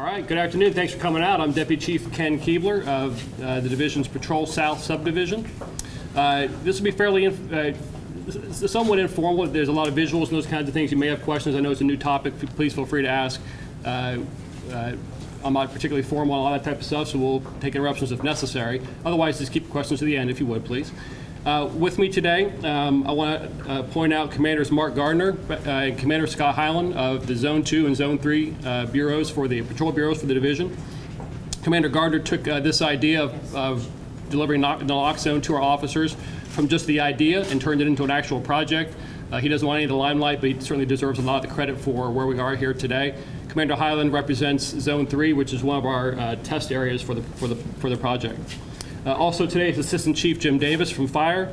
All right, good afternoon. Thanks for coming out. I'm Deputy Chief Ken Keebler of the Division's Patrol South Subdivision. This will be fairly somewhat informal. There's a lot of visuals and those kinds of things. You may have questions. I know it's a new topic. Please feel free to ask. I'm not particularly formal on a lot of that type of stuff, so we'll take interruptions if necessary. Otherwise, just keep questions to the end, if you would, please. With me today, I want to point out Commanders Mark Gardner and Commander Scott Hyland of the Zone 2 and Zone 3 bureaus for the patrol bureaus for the division. Commander Gardner took this idea of delivering naloxone to our officers from just the idea and turned it into an actual project. He doesn't want any of the limelight, but he certainly deserves a lot of the credit for where we are here today. Commander Hyland represents Zone 3, which is one of our test areas for the project. Also today is Assistant Chief Jim Davis from Fire,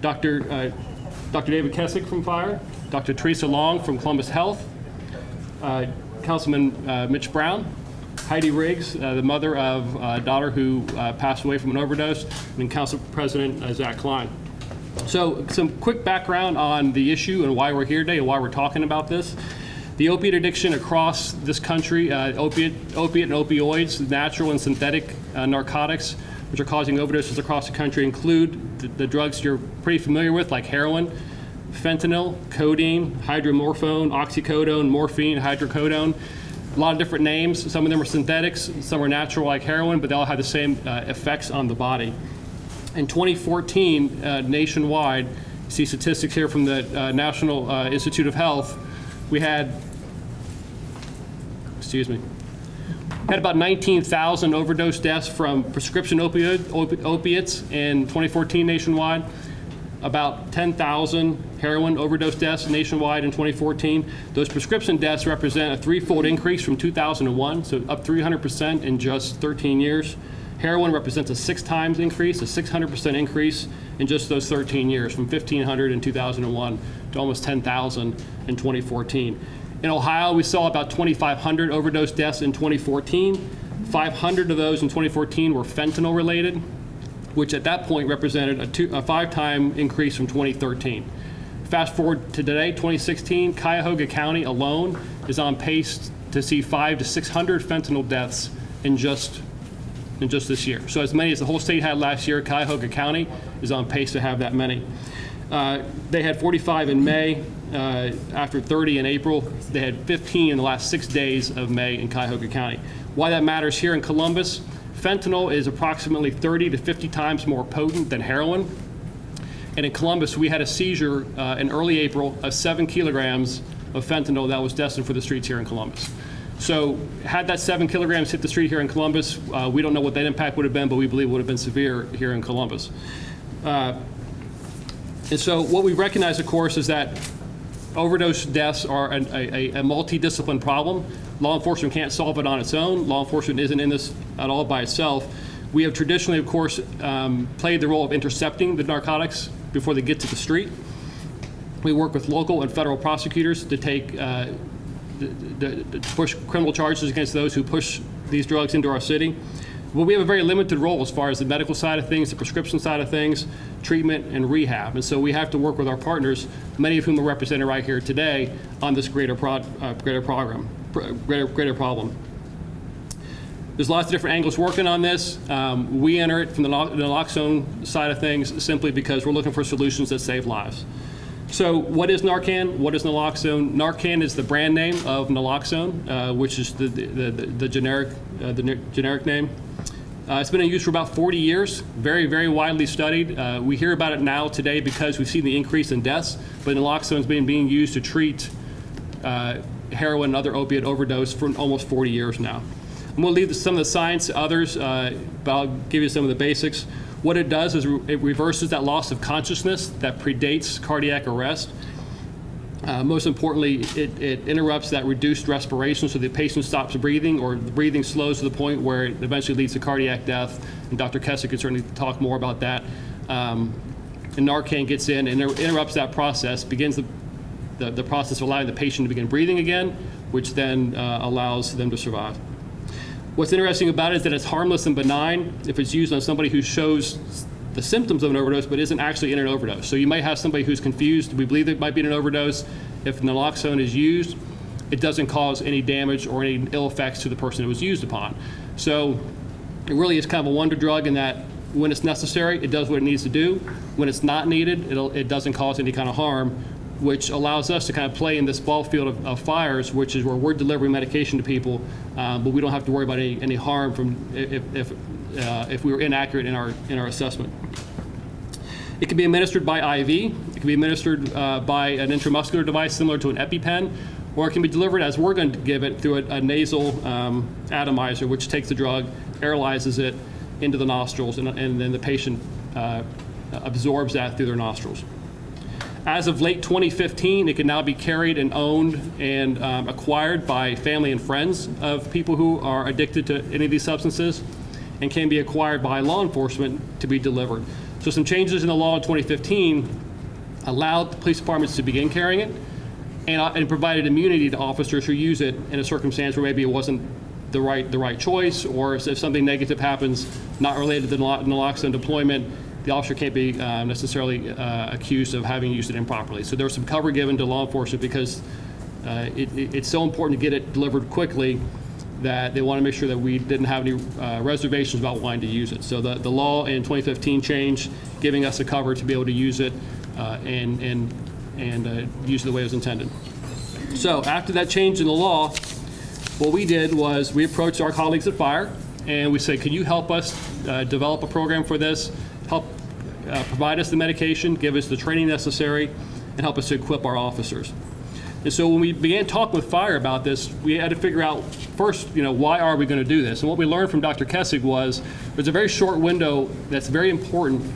Dr. David Kessick from Fire, Dr. Teresa Long from Columbus Health, Councilman Mitch Brown, Heidi Riggs, the mother of a daughter who passed away from an overdose, and Council President Zach Klein. So some quick background on the issue and why we're here today and why we're talking about this. The opiate addiction across this country, opiate and opioids, natural and synthetic narcotics, which are causing overdoses across the country, include the drugs you're pretty familiar with, like heroin, fentanyl, codeine, hydromorphone, oxycodone, morphine, hydrocodone. A lot of different names. Some of them are synthetics, some are natural like heroin, but they all have the same effects on the body. In 2014, nationwide, you see statistics here from the National Institute of Health, we had about 19,000 overdose deaths from prescription opiates in 2014 nationwide, about 10,000 heroin overdose deaths nationwide in 2014. Those prescription deaths represent a threefold increase from 2001, so up 300% in just 13 years. Heroin represents a 6 times increase, a 600% increase in just those 13 years, from 1,500 in 2001 to almost 10,000 in 2014. In Ohio, we saw about 2,500 overdose deaths in 2014. 500 of those in 2014 were fentanyl related, which at that point represented a 5-time increase from 2013. Fast forward to today, 2016, Cuyahoga County alone is on pace to see 500 to 600 fentanyl deaths in just this year. So as many as the whole state had last year, Cuyahoga County is on pace to have that many. They had 45 in May. After 30 in April, they had 15 in the last 6 days of May in Cuyahoga County. Why that matters here in Columbus, fentanyl is approximately 30 to 50 times more potent than heroin. And in Columbus, we had a seizure in early April of 7 kilograms of fentanyl that was destined for the streets here in Columbus. So had that 7 kilograms hit the street here in Columbus, we don't know what that impact would have been, but we believe it would have been severe here in Columbus. And so what we recognize, of course, is that overdose deaths are a multidisciplinary problem. Law enforcement can't solve it on its own. Law enforcement isn't in this at all by itself. We have traditionally, of course, played the role of intercepting the narcotics before they get to the street. We work with local and federal prosecutors to push criminal charges against those who push these drugs into our city. But we have a very limited role as far as the medical side of things, the prescription side of things, treatment, and rehab. And so we have to work with our partners, many of whom are represented right here today, on this greater problem. There's lots of different angles working on this. We enter it from the naloxone side of things simply because we're looking for solutions that save lives. So what is Narcan? What is naloxone? Narcan is the brand name of naloxone, which is the generic name. It's been in use for about 40 years, very, very widely studied. We hear about it now today because we've seen the increase in deaths, but naloxone has been being used to treat heroin and other opiate overdose for almost 40 years now. I'm going to leave some of the science to others, but I'll give you some of the basics. What it does is it reverses that loss of consciousness that predates cardiac arrest. Most importantly, it interrupts that reduced respiration so the patient stops breathing, or the breathing slows to the point where it eventually leads to cardiac death. And Dr. Kessick could certainly talk more about that. And Narcan gets in and interrupts that process, begins the process of allowing the patient to begin breathing again, which then allows them to survive. What's interesting about it is that it's harmless and benign if it's used on somebody who shows the symptoms of an overdose but isn't actually in an overdose. So you might have somebody who's confused. We believe it might be in an overdose. If naloxone is used, it doesn't cause any damage or any ill effects to the person it was used upon. So it really is kind of a wonder drug in that when it's necessary, it does what it needs to do. When it's not needed, it doesn't cause any kind of harm, which allows us to kind of play in this ball field of fires, which is where we're delivering medication to people, but we don't have to worry about any harm from if we were inaccurate in our assessment. It can be administered by IV. It can be administered by an intramuscular device similar to an EpiPen, or it can be delivered as we're going to give it through a nasal atomizer, which takes the drug, aerolizes it into the nostrils, and then the patient absorbs that through their nostrils. As of late 2015, it can now be carried and owned and acquired by family and friends of people who are addicted to any of these substances, and can be acquired by law enforcement to be delivered. So some changes in the law in 2015 allowed the police departments to begin carrying it and provided immunity to officers who use it in a circumstance where maybe it wasn't the right choice, or if something negative happens not related to the naloxone deployment, the officer can't be necessarily accused of having used it improperly. So there was some cover given to law enforcement because it's so important to get it delivered quickly that they want to make sure that we didn't have any reservations about wanting to use it. So the law in 2015 changed, giving us the cover to be able to use it and use it the way it was intended. So after that change in the law, what we did was we approached our colleagues at Fire and we said, could you help us develop a program for this, help provide us the medication, give us the training necessary, and help us to equip our officers. And so when we began talking with Fire about this, we had to figure out first, why are we going to do this? And what we learned from Dr. Kessig was there's a very short window that's very important,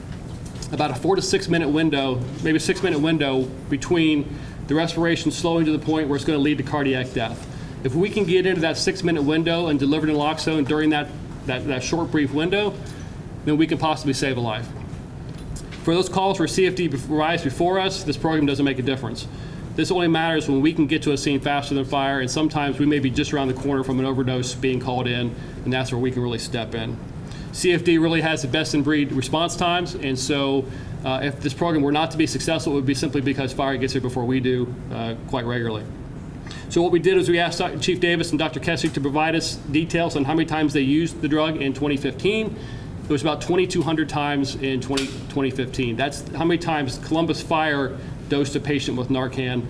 about a 4 to 6 minute window, maybe a 6 minute window between the respiration slowing to the point where it's going to lead to cardiac death. If we can get into that 6 minute window and deliver naloxone during that short, brief window, then we can possibly save a life. For those calls where CFD arrives before us, this program doesn't make a difference. This only matters when we can get to a scene faster than Fire, and sometimes we may be just around the corner from an overdose being called in, and that's where we can really step in. CFD really has the best in breed response times, and so if this program were not to be successful, it would be simply because Fire gets here before we do quite regularly. So what we did is we asked Chief Davis and Dr. Kessig to provide us details on how many times they used the drug in 2015. It was about 2,200 times in 2015. That's how many times Columbus Fire dosed a patient with Narcan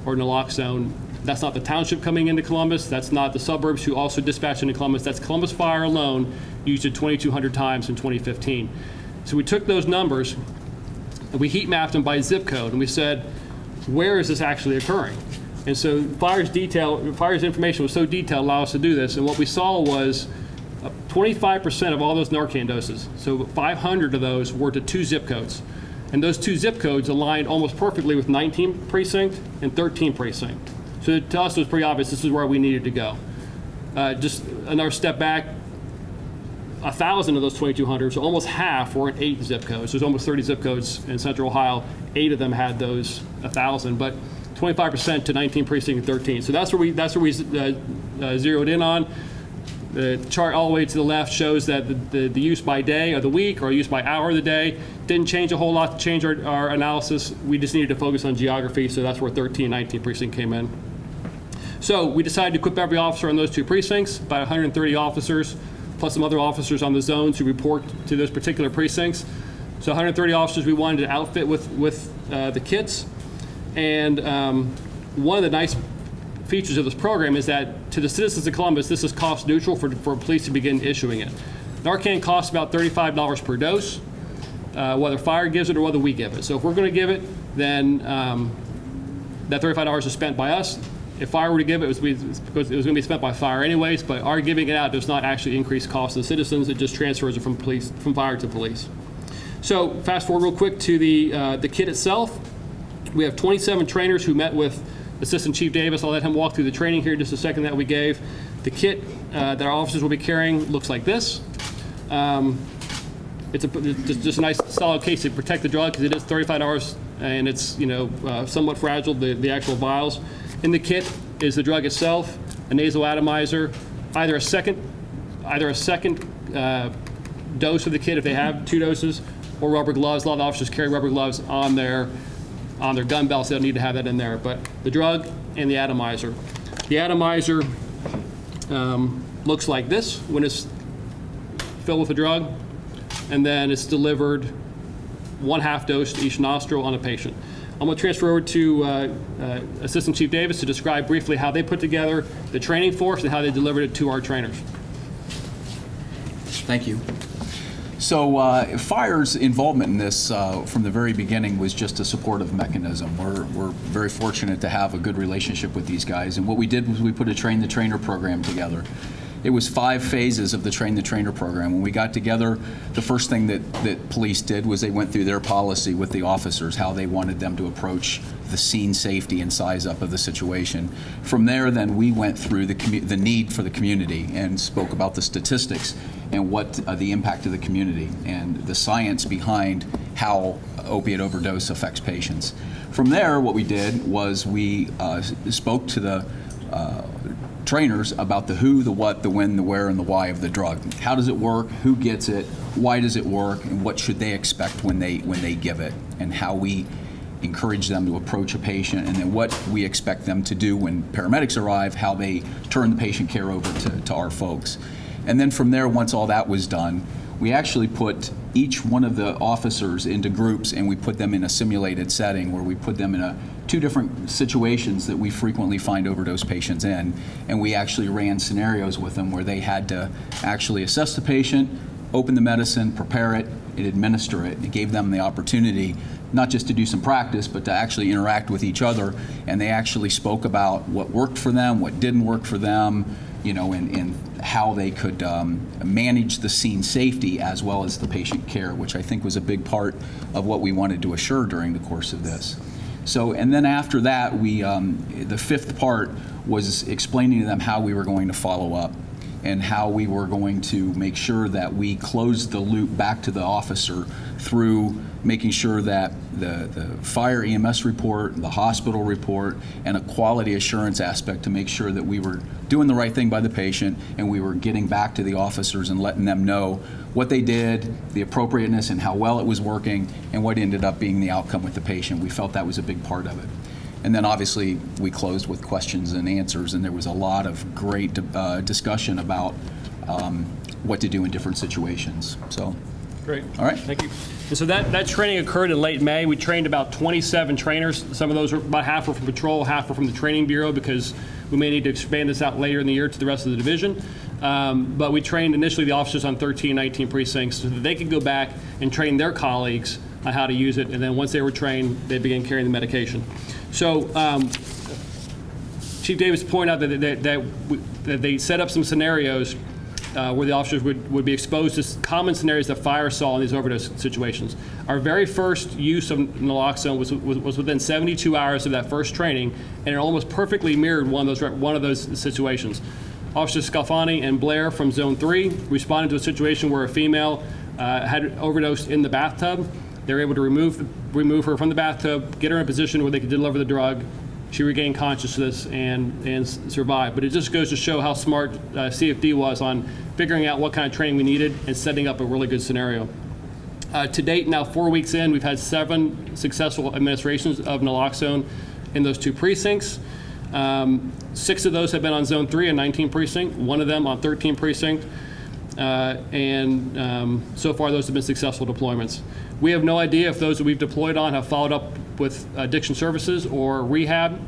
or naloxone. That's not the township coming into Columbus. That's not the suburbs who also dispatched into Columbus. That's Columbus Fire alone used it 2,200 times in 2015. So we took those numbers and we heat mapped them by zip code, and we said, where is this actually occurring? And so Fire's information was so detailed, allowed us to do this. And what we saw was 25% of all those Narcan doses, so 500 of those were to 2 zip codes. And those 2 zip codes aligned almost perfectly with 19 precinct and 13 precinct. So to us, it was pretty obvious this is where we needed to go. Just another step back, 1,000 of those 2,200, so almost half were in 8 zip codes. There's almost 30 zip codes in Central Ohio. 8 of them had those 1,000, but 25% to 19 precinct and 13. So that's where we zeroed in on. The chart all the way to the left shows that the use by day of the week or use by hour of the day didn't change a whole lot to change our analysis. We just needed to focus on geography, so that's where 13 and 19 precinct came in. So we decided to equip every officer on those 2 precincts, about 130 officers, plus some other officers on the zones who report to those particular precincts. So 130 officers we wanted to outfit with the kits. And one of the nice features of this program is that to the citizens of Columbus, this is cost neutral for police to begin issuing it. Narcan costs about $35 per dose, whether Fire gives it or whether we give it. So if we're going to give it, then that $35 is spent by us. If Fire were to give it, it was going to be spent by Fire anyways, but our giving it out does not actually increase costs to the citizens. It just transfers it from Fire to police. So fast forward real quick to the kit itself. We have 27 trainers who met with Assistant Chief Davis. I'll let him walk through the training here in just a second that we gave. The kit that our officers will be carrying looks like this. It's just a nice solid case to protect the drug because it is $35 and it's somewhat fragile, the actual vials. In the kit is the drug itself, a nasal atomizer, either a second dose of the kit if they have 2 doses, or rubber gloves. A lot of officers carry rubber gloves on their gun belts. They don't need to have that in there, but the drug and the atomizer. The atomizer looks like this when it's filled with a drug, and then it's delivered 1/2 dose to each nostril on a patient. I'm going to transfer over to Assistant Chief Davis to describe briefly how they put together the training force and how they delivered it to our trainers. Thank you. So fire's involvement in this from the very beginning was just a supportive mechanism. We're very fortunate to have a good relationship with these guys, and what we did was we put a train the trainer program together. It was 5 phases of the train the trainer program. When we got together, the first thing that police did was they went through their policy with the officers, how they wanted them to approach the scene safety and size up of the situation. From there, then we went through the need for the community and spoke about the statistics and what the impact of the community and the science behind how opiate overdose affects patients. From there, what we did was we spoke to the trainers about the who, the what, the when, the where, and the why of the drug. How does it work? Who gets it? Why does it work? And what should they expect when they give it? And how we encourage them to approach a patient, and then what we expect them to do when paramedics arrive, how they turn the patient care over to our folks. And then from there, once all that was done, we actually put each one of the officers into groups, and we put them in a simulated setting where we put them in 2 different situations that we frequently find overdose patients in, and we actually ran scenarios with them where they had to actually assess the patient, open the medicine, prepare it, and administer it. It gave them the opportunity not just to do some practice, but to actually interact with each other, and they actually spoke about what worked for them, what didn't work for them, you know, and how they could manage the scene safety as well as the patient care, which I think was a big part of what we wanted to assure during the course of this. So, and then after that, we, the 5th part was explaining to them how we were going to follow up and how we were going to make sure that we closed the loop back to the officer through making sure that the fire EMS report, the hospital report, and a quality assurance aspect to make sure that we were doing the right thing by the patient and we were getting back to the officers and letting them know what they did, the appropriateness and how well it was working, and what ended up being the outcome with the patient. We felt that was a big part of it. And then obviously we closed with questions and answers, and there was a lot of great discussion about what to do in different situations. So. Great. All right. Thank you. And so that training occurred in late May. We trained about 27 trainers. Some of those were about half were from patrol, half were from the training bureau, because we may need to expand this out later in the year to the rest of the division. But we trained initially the officers on 13, 19 precincts so that they could go back and train their colleagues on how to use it. And then once they were trained, they began carrying the medication. So Chief Davis pointed out that they set up some scenarios where the officers would be exposed to common scenarios that fire saw in these overdose situations. Our very first use of naloxone was within 72 hours of that first training, and it almost perfectly mirrored one of those situations. Officers Scalfani and Blair from Zone 3 responded to a situation where a female had overdosed in the bathtub. They were able to remove her from the bathtub, get her in a position where they could deliver the drug. She regained consciousness and survived. But it just goes to show how smart CFD was on figuring out what kind of training we needed and setting up a really good scenario. To date, now 4 weeks in, we've had 7 successful administrations of naloxone in those 2 precincts. 6 of those have been on Zone 3 and 19 precinct, 1 of them on 13 precinct. So far those have been successful deployments. We have no idea if those that we've deployed on have followed up with addiction services or rehab.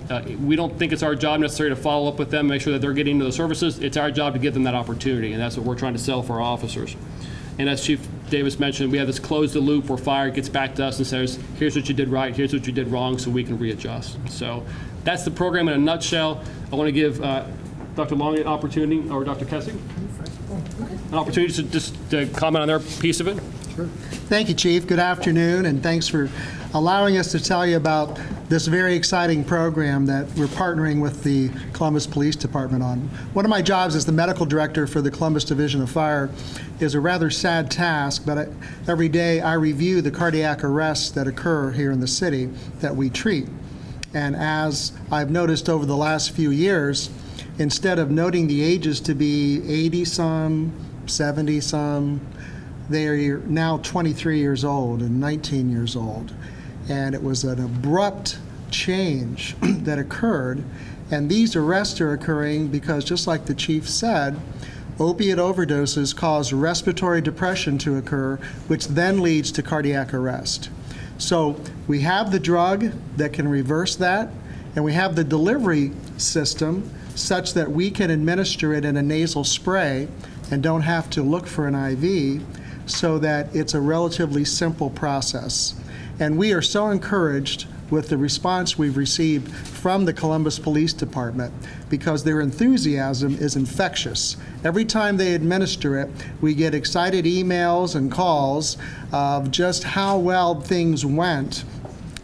We don't think it's our job necessarily to follow up with them, make sure that they're getting into those services. It's our job to give them that opportunity, and that's what we're trying to sell for our officers. And as Chief Davis mentioned, we have this close the loop where fire gets back to us and says, here's what you did right, here's what you did wrong, so we can readjust. So that's the program in a nutshell. I want to give Dr. Long an opportunity, or Dr. Kessig, an opportunity to just to comment on their piece of it. Sure. Thank you, Chief. Good afternoon, and thanks for allowing us to tell you about this very exciting program that we're partnering with the Columbus Police Department on. One of my jobs as the medical director for the Columbus Division of Fire is a rather sad task, but every day I review the cardiac arrests that occur here in the city that we treat. And as I've noticed over the last few years, instead of noting the ages to be 80-some, 70-some, they are now 23 years old and 19 years old. And it was an abrupt change that occurred, And these arrests are occurring because, just like the chief said, opiate overdoses cause respiratory depression to occur, which then leads to cardiac arrest. So we have the drug that can reverse that, and we have the delivery system such that we can administer it in a nasal spray and don't have to look for an IV, so that it's a relatively simple process. And we are so encouraged with the response we've received from the Columbus Police Department, because their enthusiasm is infectious. Every time they administer it, we get excited emails and calls of just how well things went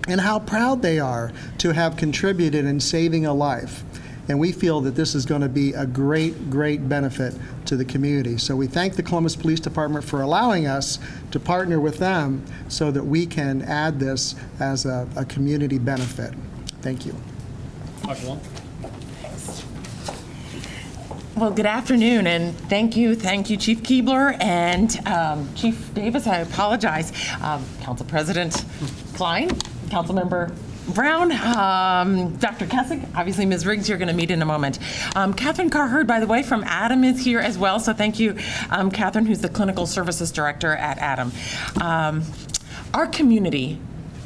and how proud they are to have contributed in saving a life. And we feel that this is going to be a great, great benefit to the community. So we thank the Columbus Police Department for allowing us to partner with them so that we can add this as a community benefit. Thank you. Dr. Long? Well, good afternoon, and thank you, Chief Keebler and Chief Davis. I apologize, Council President Klein, Councilmember Brown, Dr. Kessick, obviously Ms. Riggs, you're going to meet in a moment. Catherine Carherd, by the way, from ADAM is here as well, so thank you, Catherine, who's the Clinical Services Director at ADAM. Our community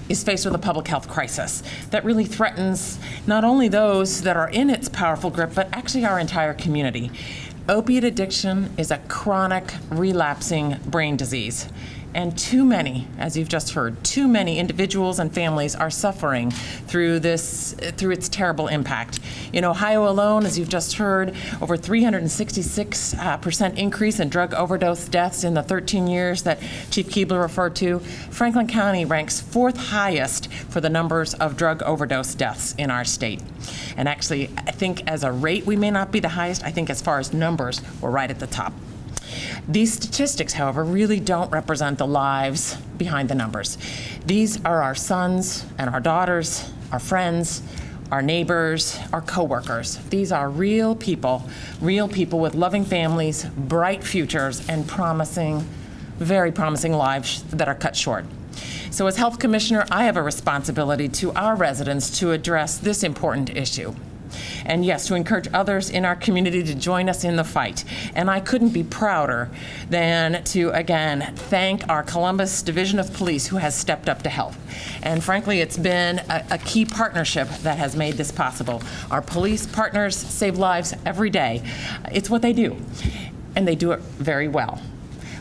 is faced with a public health crisis that really threatens not only those that are in its powerful grip, but actually our entire community. Opiate addiction is a chronic, relapsing brain disease. And too many, as you've just heard, too many individuals and families are suffering through its terrible impact. In Ohio alone, as you've just heard, over 366% increase in drug overdose deaths in the 13 years that Chief Keebler referred to. Franklin County ranks 4th highest for the numbers of drug overdose deaths in our state. And actually, I think as a rate, we may not be the highest. I think as far as numbers, we're right at the top. These statistics, however, really don't represent the lives behind the numbers. These are our sons and our daughters, our friends, our neighbors, our coworkers. These are real people with loving families, bright futures, and very promising lives that are cut short. So as Health Commissioner, I have a responsibility to our residents to address this important issue. And yes, to encourage others in our community to join us in the fight. And I couldn't be prouder than to, again, thank our Columbus Division of Police, who has stepped up to help. And frankly, it's been a key partnership that has made this possible. Our police partners save lives every day. It's what they do, and they do it very well.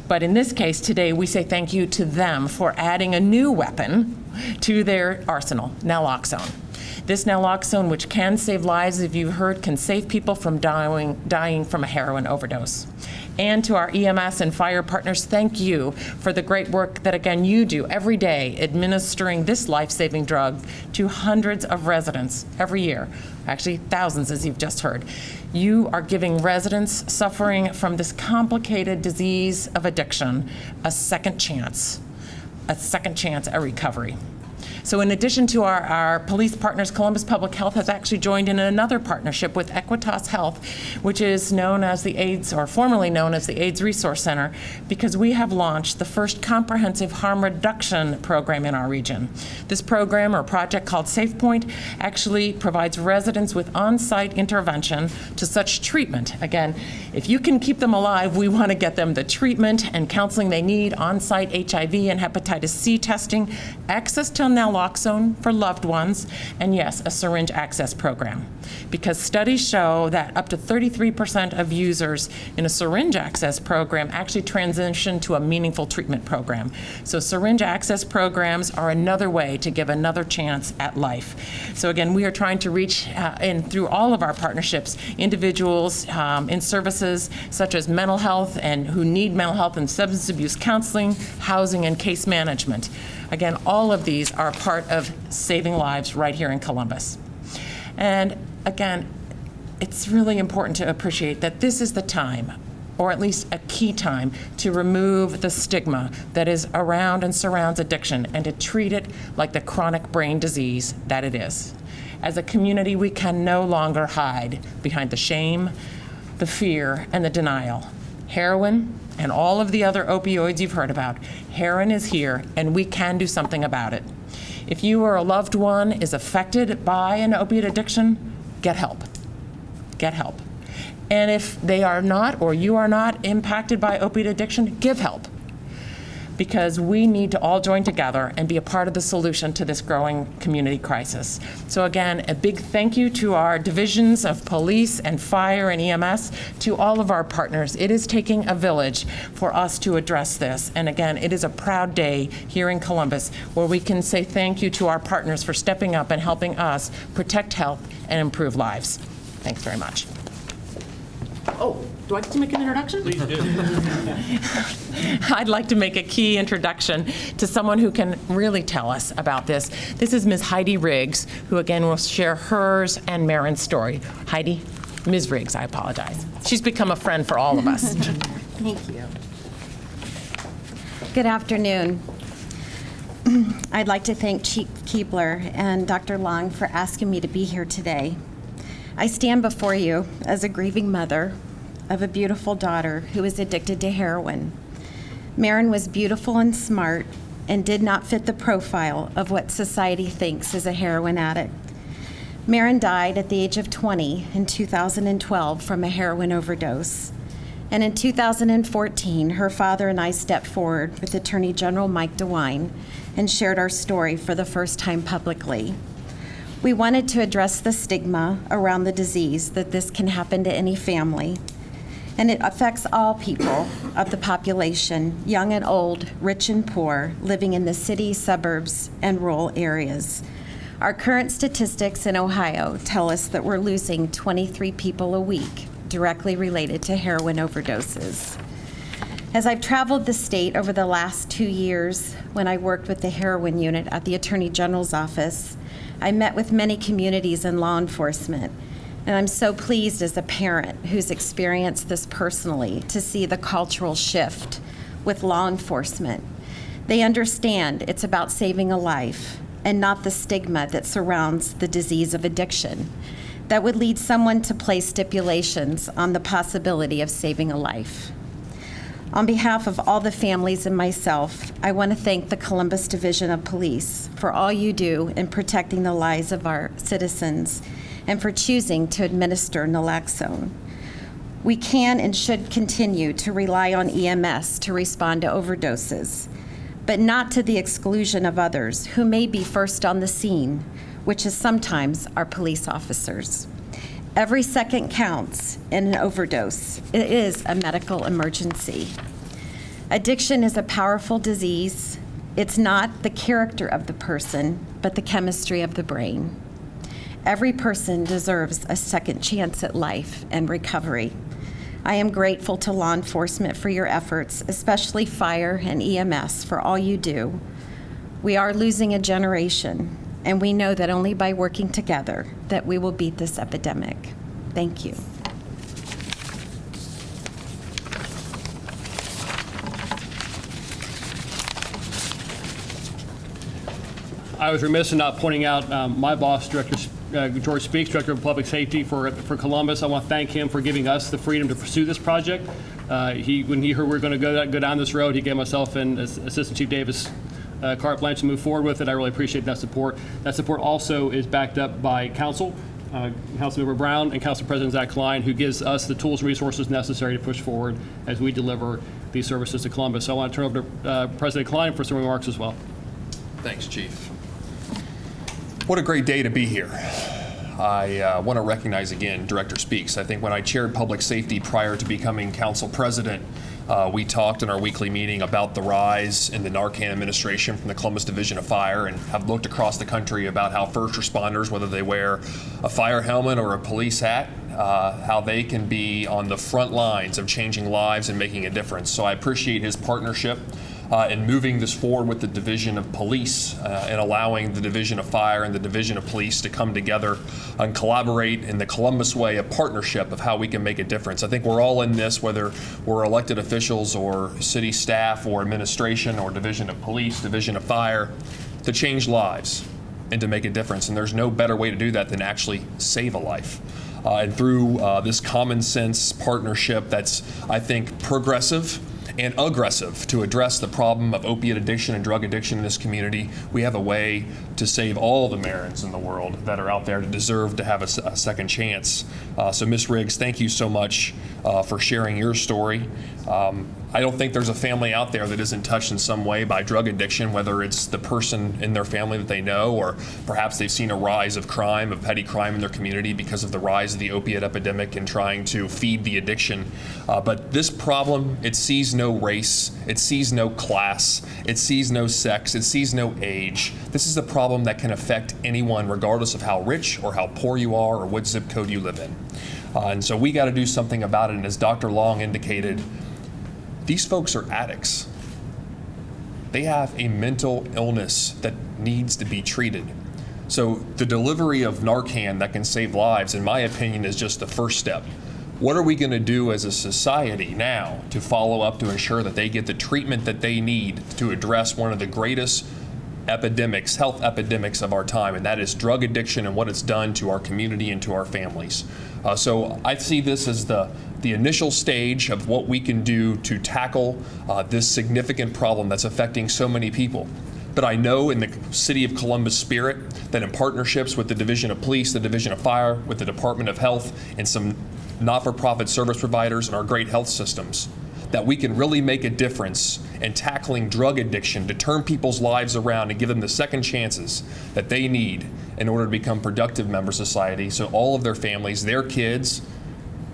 But in this case today, we say thank you to them for adding a new weapon to their arsenal, Naloxone. This Naloxone, which can save lives, as you've heard, can save people from dying from a heroin overdose. And to our EMS and fire partners, thank you for the great work that, again, you do every day administering this life-saving drug to hundreds of residents every year, actually thousands, as you've just heard. You are giving residents suffering from this complicated disease of addiction a second chance at recovery. So in addition to our police partners, Columbus Public Health has actually joined in another partnership with Equitas Health, which is known as the AIDS, or formerly known as the AIDS Resource Center, because we have launched the first comprehensive harm reduction program in our region. This program, or project called SafePoint, actually provides residents with on-site intervention to such treatment. Again, if you can keep them alive, we want to get them the treatment and counseling they need, on-site HIV and hepatitis C testing, access to Naloxone for loved ones, and yes, a syringe access program. Because studies show that up to 33% of users in a syringe access program actually transition to a meaningful treatment program. So syringe access programs are another way to give another chance at life. So again, we are trying to reach, and through all of our partnerships, individuals in services such as mental health and who need mental health and substance abuse counseling, housing, and case management. Again, all of these are part of saving lives right here in Columbus. And again, it's really important to appreciate that this is the time, or at least a key time, to remove the stigma that is around and surrounds addiction and to treat it like the chronic brain disease that it is. As a community, we can no longer hide behind the shame, the fear, and the denial. Heroin and all of the other opioids you've heard about, heroin is here, and we can do something about it. If you or a loved one is affected by an opiate addiction, get help. get help. And if they are not, or you are not impacted by opiate addiction, give help. Because we need to all join together and be a part of the solution to this growing community crisis. So again, a big thank you to our divisions of police and fire and EMS, to all of our partners. It is taking a village for us to address this. And again, it is a proud day here in Columbus where we can say thank you to our partners for stepping up and helping us protect health and improve lives. Thanks very much. Oh, do I get to make an introduction? Please do. I'd like to make a key introduction to someone who can really tell us about this. This is Ms. Heidi Riggs, who again will share hers and Marin's story. Heidi, Ms. Riggs, I apologize. She's become a friend for all of us. Thank you. Good afternoon. I'd like to thank Chief Keebler and Dr. Long for asking me to be here today. I stand before you as a grieving mother of a beautiful daughter who is addicted to heroin. Marin was beautiful and smart and did not fit the profile of what society thinks is a heroin addict. Marin died at the age of 20 in 2012 from a heroin overdose. And in 2014, her father and I stepped forward with Attorney General Mike DeWine and shared our story for the first time publicly. We wanted to address the stigma around the disease, that this can happen to any family. And it affects all people of the population, young and old, rich and poor, living in the city, suburbs, and rural areas. Our current statistics in Ohio tell us that we're losing 23 people a week directly related to heroin overdoses. As I've traveled the state over the last 2 years, when I worked with the heroin unit at the Attorney General's office, I met with many communities and law enforcement, and I'm so pleased as a parent who's experienced this personally to see the cultural shift with law enforcement. They understand it's about saving a life and not the stigma that surrounds the disease of addiction that would lead someone to place stipulations on the possibility of saving a life. On behalf of all the families and myself, I want to thank the Columbus Division of Police for all you do in protecting the lives of our citizens and for choosing to administer Naloxone. We can and should continue to rely on EMS to respond to overdoses, but not to the exclusion of others who may be first on the scene, which is sometimes our police officers. Every second counts in an overdose. It is a medical emergency. Addiction is a powerful disease. It's not the character of the person, but the chemistry of the brain. Every person deserves a second chance at life and recovery. I am grateful to law enforcement for your efforts, especially fire and EMS for all you do. We are losing a generation, and we know that only by working together that we will beat this epidemic. Thank you. I was remiss in not pointing out my boss, Director George Speaks, Director of Public Safety for Columbus. I want to thank him for giving us the freedom to pursue this project. When he heard we were going to go down this road, he gave myself and Assistant Chief Davis carte blanche to move forward with it. I really appreciate that support. That support also is backed up by Council, Councilmember Brown, and Council President Zach Klein, who gives us the tools and resources necessary to push forward as we deliver these services to Columbus. So I want to turn over to President Klein for some remarks as well. Thanks, Chief. What a great day to be here. I want to recognize again Director Speaks. I think when I chaired public safety prior to becoming council president, we talked in our weekly meeting about the rise in the Narcan administration from the Columbus Division of Fire, and have looked across the country about how first responders, whether they wear a fire helmet or a police hat, how they can be on the front lines of changing lives and making a difference. So I appreciate his partnership in moving this forward with the Division of Police and allowing the Division of Fire and the Division of Police to come together and collaborate in the Columbus way, a partnership of how we can make a difference. I think we're all in this, whether we're elected officials or city staff or administration or Division of Police, Division of Fire, to change lives and to make a difference. And there's no better way to do that than actually save a life. And through this common sense partnership that's, I think, progressive and aggressive to address the problem of opiate addiction and drug addiction in this community, we have a way to save all the Marins in the world that are out there to deserve to have a second chance. So Ms. Riggs, thank you so much for sharing your story. I don't think there's a family out there that isn't touched in some way by drug addiction, whether it's the person in their family that they know, or perhaps they've seen a rise of crime, of petty crime in their community because of the rise of the opiate epidemic and trying to feed the addiction. But this problem, it sees no race, it sees no class, it sees no sex, it sees no age. This is a problem that can affect anyone regardless of how rich or how poor you are or what zip code you live in. And so we got to do something about it. And as Dr. Long indicated, these folks are addicts. They have a mental illness that needs to be treated. So the delivery of Narcan that can save lives, in my opinion, is just the first step. What are we going to do as a society now to follow up to ensure that they get the treatment that they need to address one of the greatest epidemics, health epidemics of our time, and that is drug addiction and what it's done to our community and to our families. So I see this as the initial stage of what we can do to tackle this significant problem that's affecting so many people. But I know in the City of Columbus spirit that in partnerships with the Division of Police, the Division of Fire, with the Department of Health, and some not-for-profit service providers and our great health systems, that we can really make a difference in tackling drug addiction to turn people's lives around and give them the second chances that they need in order to become productive members of society, so all of their families, their kids,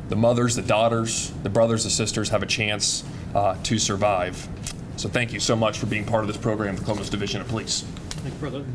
the mothers, the daughters, the brothers, the sisters have a chance to survive. So thank you so much for being part of this program, the Columbus Division of Police. Thank you, Brother.